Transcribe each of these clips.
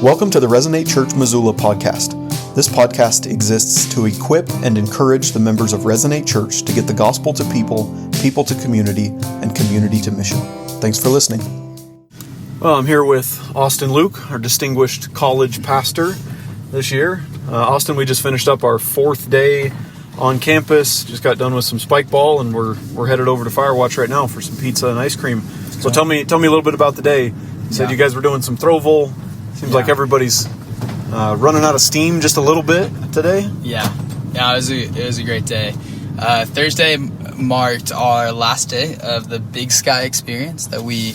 Welcome to the Resonate Church Missoula podcast. This podcast exists to equip and encourage the members of Resonate Church to get the gospel to people, people to community, and community to mission. Thanks for listening. Well, I'm here with Austin Luke, our distinguished college pastor this year. Austin, we just finished up our fourth day on campus. Just got done with some spike ball, and we're headed over to Firewatch right now for some pizza and ice cream. So tell me a little bit about the day. You said you guys were doing some Throwville. Seems like everybody's running out of steam just a little bit today. Yeah, it was a great day. Thursday marked our last day of the Big Sky experience that we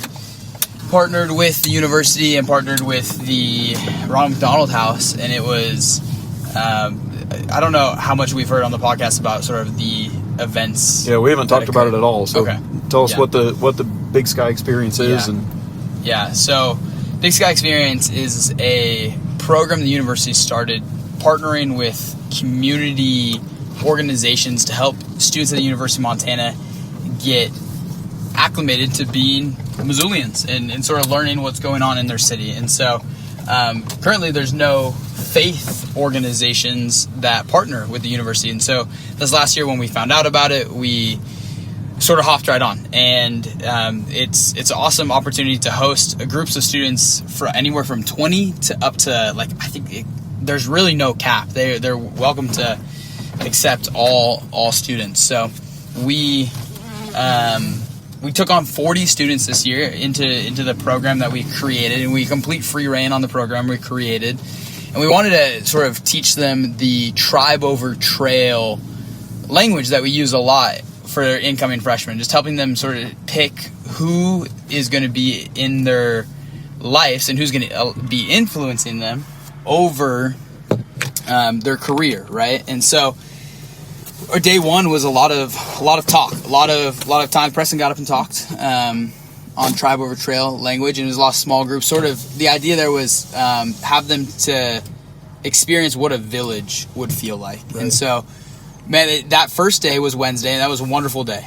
partnered with the university and partnered with the Ronald McDonald House, and it was I don't know how much we've heard on the podcast about sort of the events. Yeah, we haven't talked about it at all. So tell us what the Big Sky experience is. So Big Sky Experience is a program the university started partnering with community organizations to help students at the University of Montana get acclimated to being Missoulians and sort of learning what's going on in their city. And so currently there's no faith organizations that partner with the university. And so this last year when we found out about it, we sort of hopped right on, and it's an awesome opportunity to host groups of students for anywhere from 20 to up to there's really no cap. They're welcome to accept all students. So we took on 40 students this year into the program that we created, and we complete free reign on the program we created, and we wanted to sort of teach them the tribe over trail language that we use a lot for incoming freshmen, just helping them sort of pick who is going to be in their lives and who's going to be influencing them over their career, right? And so our day one was a lot of talk, a lot of time. Preston got up and talked on tribe over trail language, and it was a lot of small groups. Sort of the idea there was have them to experience what a village would feel like, right. And so. Man, that first day was Wednesday, and that was a wonderful day.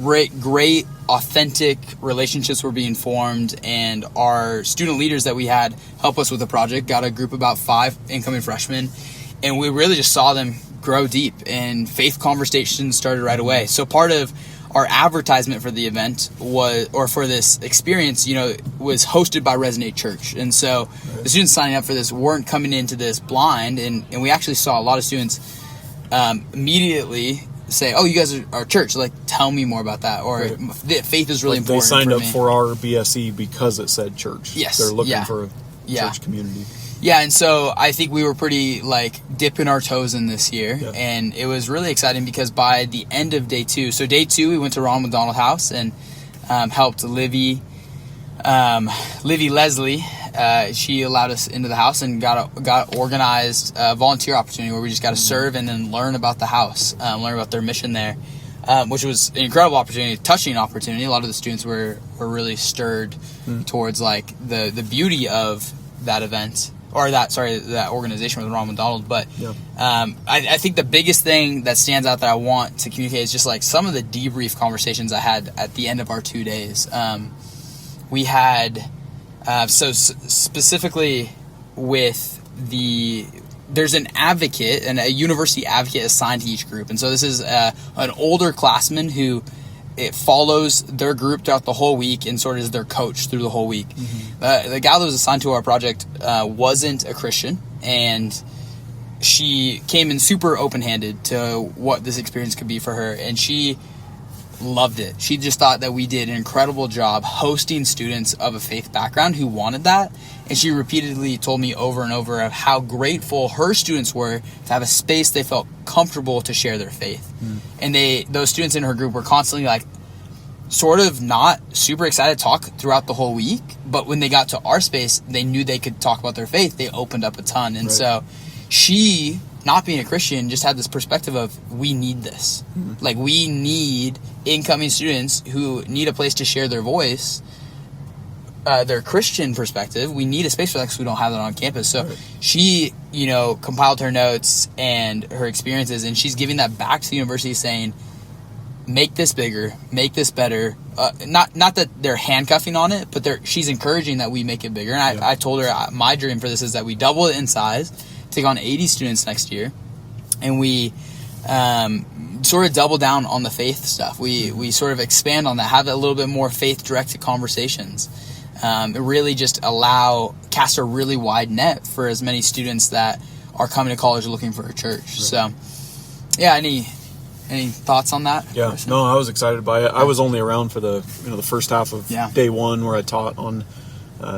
Great, authentic relationships were being formed, and our student leaders that we had help us with the project got a group of about 5 incoming freshmen, and we really just saw them grow deep, and faith conversations started right away. So part of our advertisement for the event for this experience, was hosted by Resonate Church. And so the students signing up for this weren't coming into this blind, and we actually saw a lot of students immediately say, "Oh, you guys are church. Like, tell me more about that." Or faith is really important. They signed up for our BSE because it said church. Yes, they're looking for a church community. Yeah, and so I think we were pretty dipping our toes in this year, and it was really exciting because by the end of day 2, so day 2 we went to Ronald McDonald House and helped Livy Leslie. She allowed us into the house and got organized a volunteer opportunity where we just got to serve and then learn about the house, learn about their mission there, which was an incredible opportunity, touching opportunity. A lot of the students were really stirred towards the beauty of that event, or that organization with Ronald McDonald. But I think the biggest thing that stands out that I want to communicate is just some of the debrief conversations I had at the end of our 2 days. We had specifically with there's an advocate and a university advocate assigned to each group, and so this is an older classman who follows their group throughout the whole week and sort of is their coach through the whole week. The gal that was assigned to our project wasn't a Christian, and she came in super open-handed to what this experience could be for her, and she loved it. She just thought that we did an incredible job hosting students of a faith background who wanted that, and she repeatedly told me over and over of how grateful her students were to have a space they felt comfortable to share their faith. And those students in her group were constantly sort of not super excited to talk throughout the whole week, but when they got to our space, they knew they could talk about their faith. They opened up a ton. And so she, not being a Christian, just had this perspective of, we need this. We need incoming students who need a place to share their voice, their Christian perspective. We need a space for that because we don't have that on campus. So she, compiled her notes and her experiences, and she's giving that back to the university saying, make this bigger, make this better. Not that they're handcuffing on it, but she's encouraging that we make it bigger. And I told her my dream for this is that we double it in size, take on 80 students next year, and we sort of double down on the faith stuff. We sort of expand on that, have a little bit more faith-directed conversations. Really just cast a really wide net for as many students that are coming to college looking for a church. Right. So, yeah, any thoughts on that? Yeah, no, I was excited by it. I was only around for the first half of day one where I taught on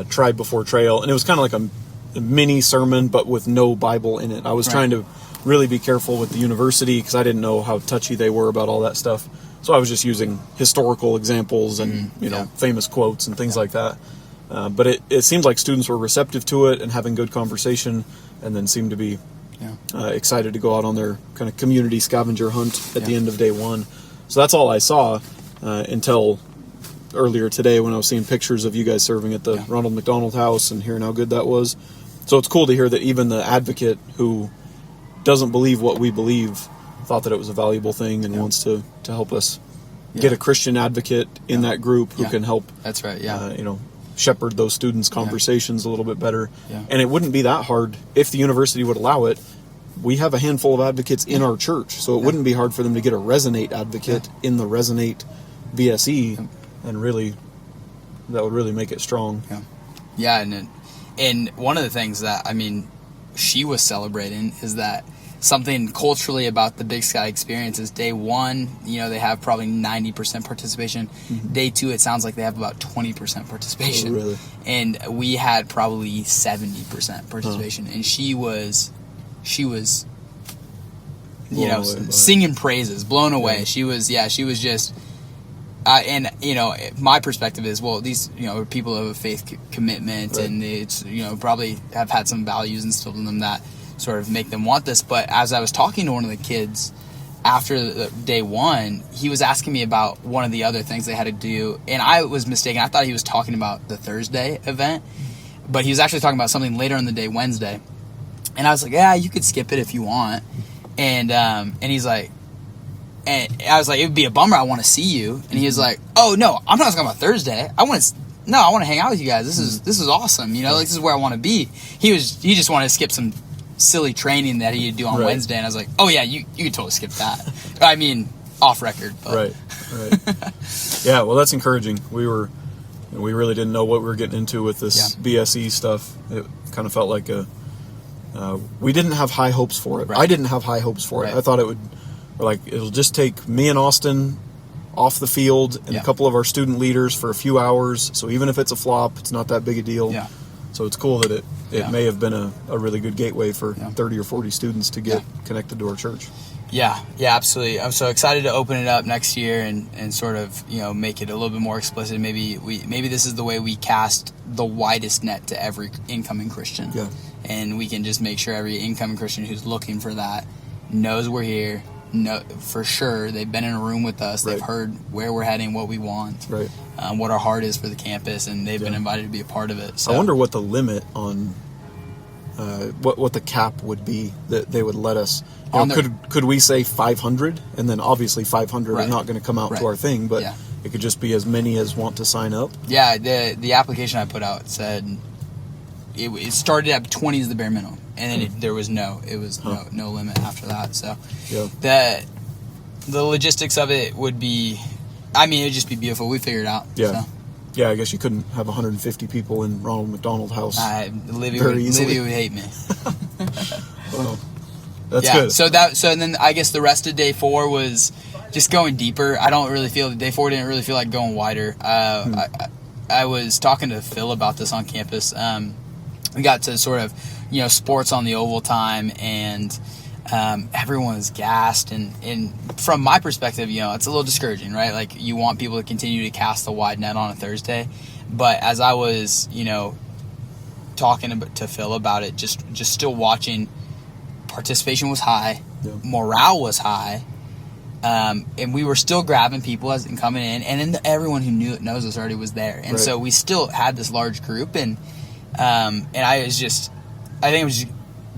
Tribe Before Trail, and it was kind of like a mini sermon, but with no Bible in it. I was trying to really be careful with the university because I didn't know how touchy they were about all that stuff. So I was just using historical examples and famous quotes and things like that. But it seems like students were receptive to it and having good conversation, and then seemed to be excited to go out on their kind of community scavenger hunt at the end of day one. So that's all I saw until earlier today when I was seeing pictures of you guys serving at the Ronald McDonald House and hearing how good that was. So it's cool to hear that even the advocate who doesn't believe what we believe thought that it was a valuable thing and wants to help us get a Christian advocate in that group who can help. That's right. Shepherd those students' conversations a little bit better. And it wouldn't be that hard if the university would allow it. We have a handful of advocates in our church, so it wouldn't be hard for them to get a Resonate advocate in the Resonate VSE, and really, that would really make it strong. And one of the things that, she was celebrating is that something culturally about the Big Sky experience is day one, they have probably 90% participation. Day two, it sounds like they have about 20% participation. Oh, really? And we had probably 70% participation. And she was singing praises, blown away. She was just, my perspective is, well, these, people have a faith commitment, and it's, probably have had some values instilled in them that sort of make them want this. But as I was talking to one of the kids after the day one, he was asking me about one of the other things they had to do, and I was mistaken. I thought he was talking about the Thursday event, but he was actually talking about something later in the day, Wednesday. And I was like, yeah, you could skip it if you want. And he's like, and I was like, it would be a bummer. I want to see you. And he was like, oh no, I'm not talking about Thursday. I want to hang out with you guys. This is awesome. This is where I want to be. He just wanted to skip some silly training that he'd do on Wednesday, and I was like, oh yeah, you could totally skip that. Off record, but. Right Yeah, well, that's encouraging. We really didn't know what we were getting into with this BSE stuff. It kind of felt like we didn't have high hopes for it. I didn't have high hopes for it. I thought it'll just take me and Austin off the field and a couple of our student leaders for a few hours, so even if it's a flop, it's not that big a deal. So it's cool that it may have been a really good gateway for 30 or 40 students to get connected to our church. Yeah, absolutely. I'm so excited to open it up next year and sort of, make it a little bit more explicit. Maybe this is the way we cast the widest net to every incoming Christian. Yeah. And we can just make sure every incoming Christian who's looking for that knows we're here. No, for sure, they've been in a room with us. They've heard where we're heading, what we want, what our heart is for the campus, and they've been invited to be a part of it. So. I wonder what the limit on what the cap would be that they would let us. Could we say 500, and then obviously 500 are not going to come out to our thing, but it could just be as many as want to sign up. Yeah, the application I put out said it started at 20 is the bare minimum. And then there was no limit after that. So the logistics of it would be, it'd just be beautiful. We figured it out. Yeah. So. Yeah, I guess you couldn't have 150 people in Ronald McDonald House Livy would hate me. Well, that's good. So then I guess the rest of day 4 was just going deeper. I don't really feel day 4 didn't really feel like going wider. I was talking to Phil about this on campus. We got to sort of, sports on the oval time, and everyone was gassed. And from my perspective, it's a little discouraging, right? Like, you want people to continue to cast the wide net on a Thursday. But as I was, talking to Phil about it, just still watching, participation was high, morale was high, and we were still grabbing people and coming in, and then everyone who knows us already was there. And so we still had this large group, and I think I was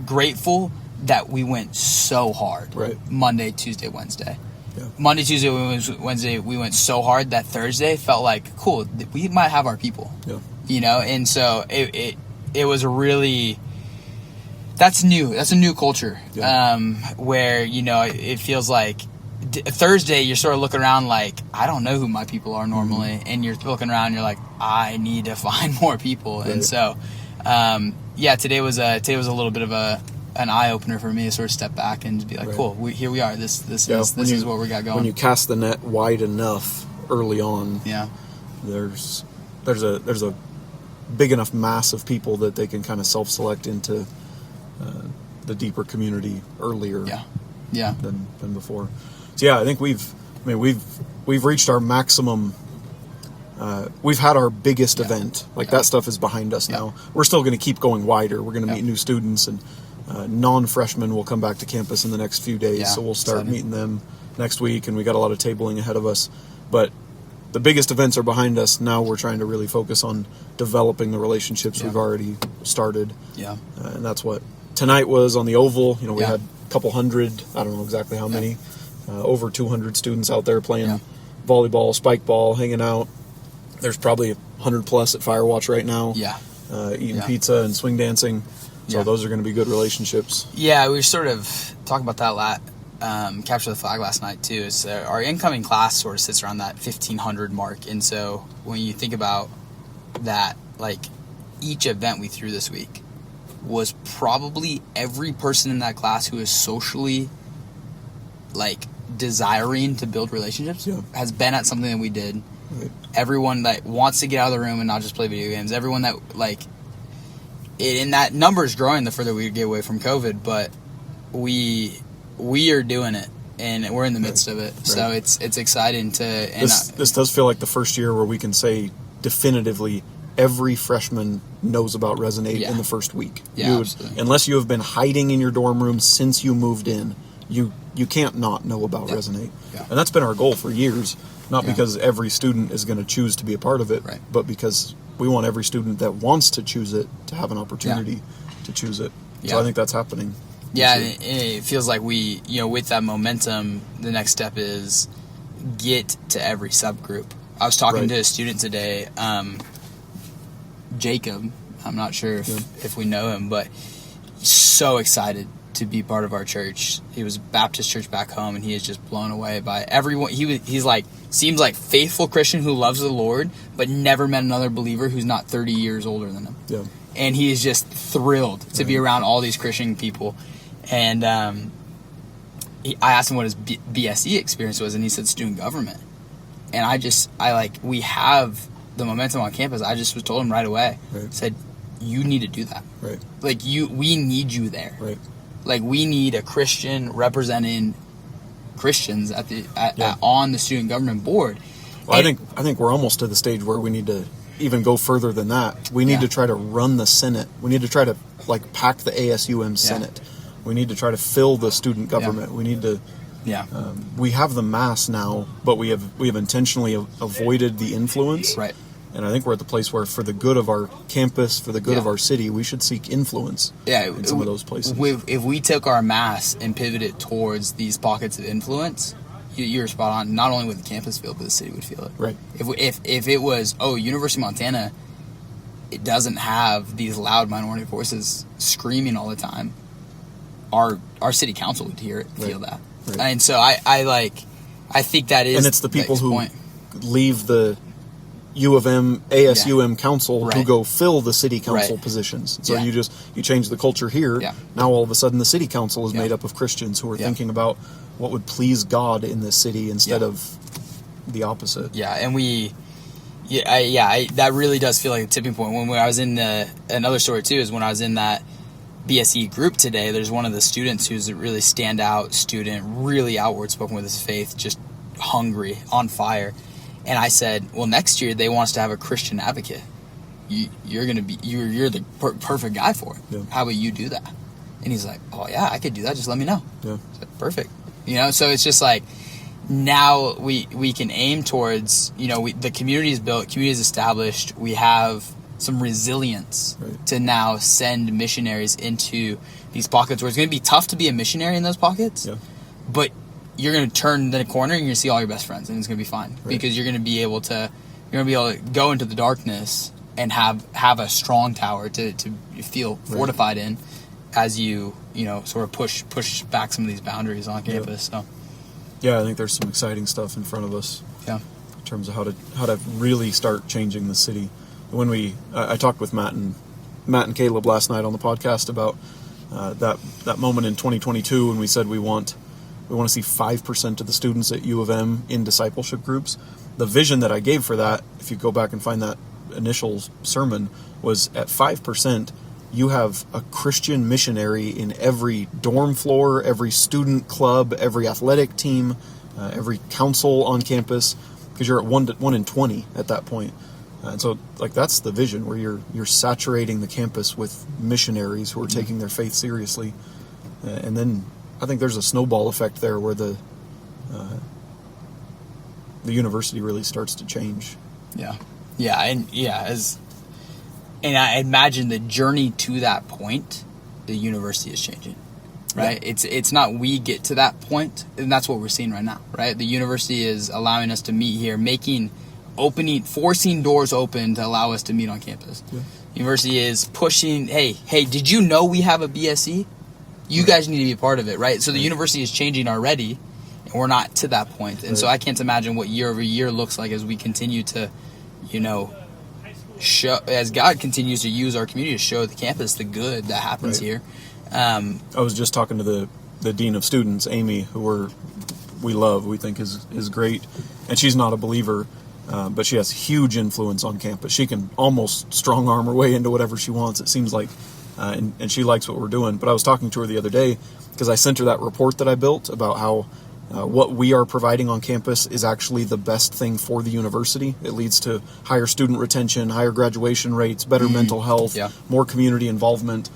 grateful that we went so hard Monday, Tuesday, Wednesday. Monday, Tuesday, Wednesday, we went so hard that Thursday felt like, cool, we might have our people. Yeah. You know, and so it was a really, that's new. That's a new culture. Yeah. Where, you know, it feels like Thursday you're sort of looking around like, I don't know who my people are normally. Mm-hmm. And you're looking around and you're like, I need to find more people. Right. And so, today was a little bit of an eye opener for me to sort of step back and be like, right. Cool, here we are. This is what we got going. When you cast the net wide enough early on, there's a big enough mass of people that they can kind of self-select into the deeper community earlier than before. So I think we've reached our maximum. We've had our biggest event. That stuff is behind us now. We're still going to keep going wider. We're going to meet new students, and non-freshmen will come back to campus in the next few days. So we'll start meeting them next week, and we got a lot of tabling ahead of us. But the biggest events are behind us. Now we're trying to really focus on developing the relationships we've already started. Yeah. And that's what tonight was on the Oval. You know, we had a couple hundred, I don't know exactly how many, over 200 students out there playing volleyball, spike ball, hanging out. There's probably 100 plus at Firewatch right now. Yeah. Eating pizza and swing dancing. So those are going to be good relationships. Yeah, we were sort of talking about that Capture the Flag last night too. Is our incoming class sort of sits around that 1,500 mark. And so when you think about that, like each event we threw this week was probably every person in that class who is socially like desiring to build relationships has been at something that we did. Right. Everyone that wants to get out of the room and not just play video games. Everyone that and that number is growing the further we get away from COVID, but we are doing it and we're in the midst of it. Right. So it's exciting to. And this does feel like the first year where we can say definitively every freshman knows about Resonate in the first week. Yeah, unless you have been hiding in your dorm room since you moved in, you can't not know about Resonate. Yeah. And that's been our goal for years. Not because every student is going to choose to be a part of it, but because we want every student that wants to choose it to have an opportunity to choose it. So I think that's happening. Yeah, it feels like we, with that momentum, the next step is get to every subgroup. I was talking to a student today, Jacob. I'm not sure if we know him, but he's so excited to be part of our church. He was Baptist church back home, and he is just blown away by everyone. He's like, seems like faithful Christian who loves the Lord, but never met another believer who's not 30 years older than him. Yeah. And he is just thrilled to be around all these Christian people. And I asked him what his BSE experience was, and he said student government. And we have the momentum on campus. I just was told him right away. Right. Said, you need to do that. Right. Like we need you there. Right. Like we need a Christian representing Christians on the student government board. Well, I think we're almost to the stage where we need to even go further than that. We need to try to run the Senate. We need to try to pack the ASUM Senate. We need to try to fill the student government. We need to. Yeah. We have the mass now, but we have intentionally avoided the influence. Right. And I think we're at the place where, for the good of our campus, for the good of our city, we should seek influence in some of those places. If we took our mass and pivoted towards these pockets of influence, you're spot on. Not only would the campus feel it, but the city would feel it. Right. If it was, University of Montana, it doesn't have these loud minority voices screaming all the time, our city council would hear it, feel that. Right. And so I think that is. And it's the people who leave the U of M, ASUM council who go fill the city council positions. So you change the culture here. Yeah. Now all of a sudden the city council is made up of Christians who are thinking about what would please God in this city instead of the opposite. Yeah, and that really does feel like a tipping point. When I was in another story too is when I was in that BSE group today, there's one of the students who's a really standout student, really outward spoken with his faith, just hungry, on fire. And I said, well, next year they want us to have a Christian advocate. You're the perfect guy for it. Yeah. How about you do that? And he's like, oh yeah, I could do that. Just let me know. Yeah. I said, perfect. So it's just like, now we can aim towards, the community is built, community is established. We have some resilience to now send missionaries into these pockets where it's going to be tough to be a missionary in those pockets. Yeah. But you're going to turn the corner and you're going to see all your best friends, and it's going to be fine. Right. Because you're going to be able to go into the darkness and have a strong tower to feel fortified in, as you sort of push back some of these boundaries on campus. So yeah, I think there's some exciting stuff in front of us. Yeah, in terms of how to really start changing the city. When I talked with Matt and Caleb last night on the podcast about that moment in 2022 when we said we want to see 5% of the students at U of M in discipleship groups. The vision that I gave for that, if you go back and find that initial sermon, was at 5%, you have a Christian missionary in every dorm floor, every student club, every athletic team, every council on campus, because you're at 1 in 20 at that point. And so, that's the vision, where you're saturating the campus with missionaries who are taking their faith seriously. And then I think there's a snowball effect there where the university really starts to change. And I imagine the journey to that point, the university is changing, right? Yeah. It's not we get to that point, and that's what we're seeing right now, right? The university is allowing us to meet here, forcing doors open to allow us to meet on campus. Yeah. University is pushing, hey, did you know we have a BSE? You guys need to be a part of it, right? So the university is changing already, and we're not to that point. And so I can't imagine what year over year looks like as we continue to, show, as God continues to use our community to show the campus the good that happens here. I was just talking to the dean of students, Amy, who we think is great, and she's not a believer, but she has huge influence on campus. She can almost strong arm her way into whatever she wants, it seems like, and she likes what we're doing. But I was talking to her the other day because I sent her that report that I built about how what we are providing on campus is actually the best thing for the university. It leads to higher student retention, higher graduation rates, better mental health, more community involvement.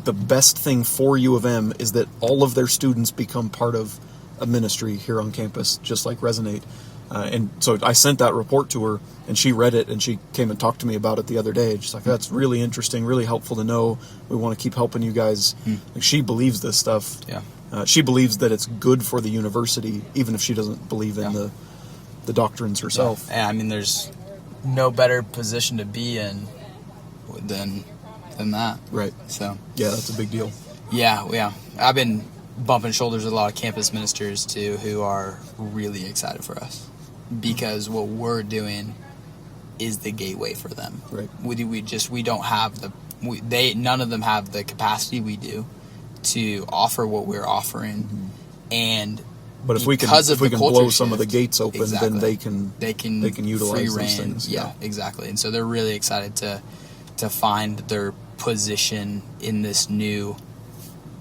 The best thing for U of M is that all of their students become part of a ministry here on campus, just like Resonate. And so I sent that report to her, and she read it, and she came and talked to me about it the other day. She's like, that's really interesting, really helpful to know. We want to keep helping you guys. She believes this stuff. She believes that it's good for the university, even if she doesn't believe in the doctrines herself. I mean, there's no better position to be in than that. Right. So yeah, that's a big deal. Yeah. I've been bumping shoulders with a lot of campus ministers too, who are really excited for us because what we're doing is the gateway for them. Right. We don't have none of them have the capacity we do to offer what we're offering, but if we can blow some of the gates open, then they can utilize those things. Yeah, exactly. And so they're really excited to find their position in this new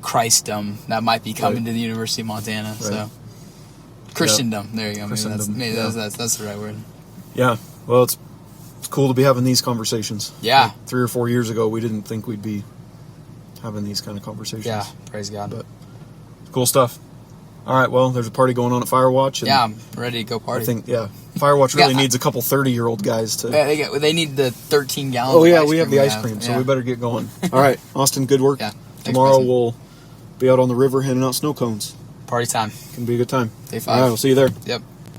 Christendom that might be coming to the University of Montana. Right. So Christendom, there you go. That's the right word. Yeah. Well, it's cool to be having these conversations. Yeah. 3 or 4 years ago, we didn't think we'd be having these kind of conversations. Yeah, praise God. But cool stuff. All right, well, there's a party going on at Firewatch. And I'm ready to go party. I think, Firewatch really needs a couple 30-year-old guys to... Yeah, they need the 13 gallons of ice cream. We have the ice cream, so we better get going. All right, Austin, good work. Yeah. Tomorrow we'll be out on the river handing out snow cones. Party time. Can be a good time. Day 5. All right, we'll see you there. Yep.